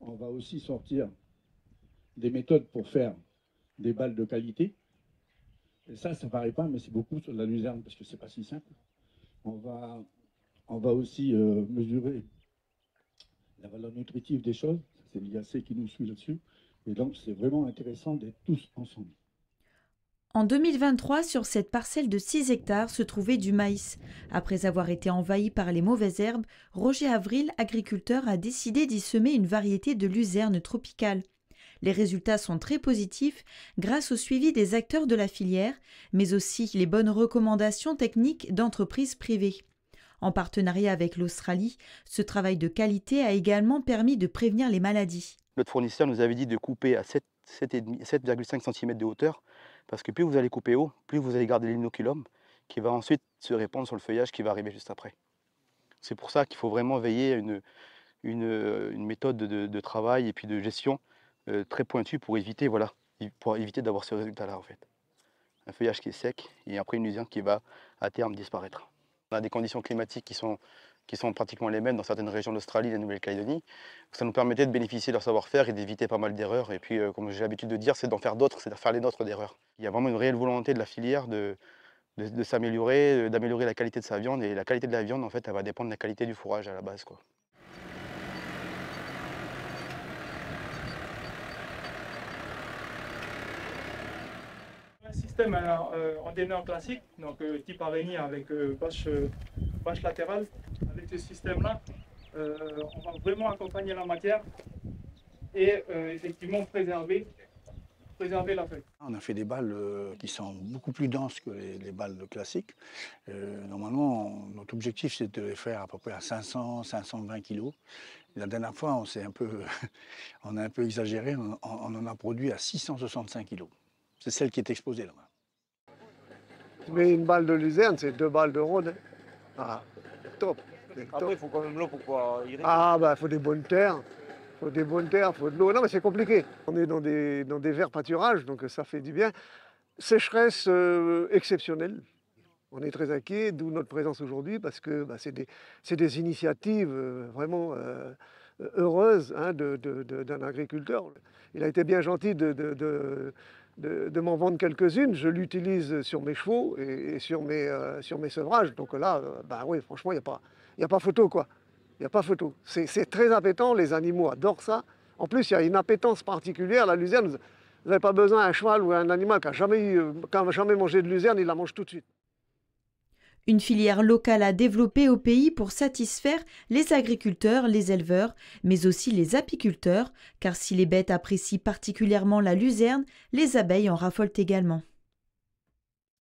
on va aussi sortir des méthodes pour faire des balles de qualité. Et ça ne paraît pas, mais c'est beaucoup sur la luzerne, parce que c'est pas si simple. On va aussi mesurer la valeur nutritive des choses. C'est l'IAC qui nous suit là-dessus. Et donc, c'est vraiment intéressant d'être tous ensemble. En 2023, sur cette parcelle de 6 hectares se trouvait du maïs. Après avoir été envahi par les mauvaises herbes, Roger Avril, agriculteur, a décidé d'y semer une variété de luzerne tropicale. Les résultats sont très positifs grâce au suivi des acteurs de la filière, mais aussi les bonnes recommandations techniques d'entreprises privées. En partenariat avec l'Australie, ce travail de qualité a également permis de prévenir les maladies. Notre fournisseur nous avait dit de couper à 7,5 cm de hauteur, parce que plus vous allez couper haut, plus vous allez garder l'inoculum, qui va ensuite se répandre sur le feuillage qui va arriver juste après. C'est pour ça qu'il faut vraiment veiller à une méthode de travail et puis de gestion très pointue pour éviter, voilà, d'avoir ce résultat-là en fait. Un feuillage qui est sec et après une luzerne qui va à terme disparaître. On a des conditions climatiques qui sont pratiquement les mêmes dans certaines régions d'Australie et de Nouvelle-Calédonie. Ça nous permettait de bénéficier de leur savoir-faire et d'éviter pas mal d'erreurs. Et puis, comme j'ai l'habitude de dire, c'est d'en faire d'autres, c'est de faire les nôtres d'erreurs. Il y a vraiment une réelle volonté de la filière de s'améliorer, d'améliorer la qualité de sa viande. Et la qualité de la viande, en fait, elle va dépendre de la qualité du fourrage à la base, quoi. Un système en déneur classique, donc type araignée avec bâche latérale. Avec ce système-là, on va vraiment accompagner la matière et effectivement préserver la feuille. On a fait des balles qui sont beaucoup plus denses que les balles classiques. Normalement, notre objectif, c'est de les faire à peu près à 500-520 kg. La dernière fois, on a un peu exagéré, on en a produit à 665 kg. C'est celle qui est exposée là-bas. Mais une balle de luzerne, c'est 2 balles de rhône. Ah, top. Après, il faut quand même l'eau pour pouvoir irriguer. Ah, bah, il faut des bonnes terres. Il faut des bonnes terres, il faut de l'eau. Non, mais c'est compliqué. On est dans des verts pâturages, donc ça fait du bien. Sécheresse exceptionnelle. On est très inquiets, d'où notre présence aujourd'hui, parce que bah, c'est des initiatives vraiment heureuses hein, d'un agriculteur. Il a été bien gentil de m'en vendre quelques-unes. Je l'utilise sur mes chevaux et sur mes sevrages. Donc là, bah oui, franchement, il n'y a pas photo, quoi. Il n'y a pas photo. C'est très appétant, les animaux adorent ça. En plus, il y a une appétence particulière. La luzerne, vous n'avez pas besoin d'un cheval ou un animal qui n'a jamais mangé de luzerne, il la mange tout de suite. Une filière locale à développer au pays pour satisfaire les agriculteurs, les éleveurs, mais aussi les apiculteurs, car si les bêtes apprécient particulièrement la luzerne, les abeilles en raffolent également.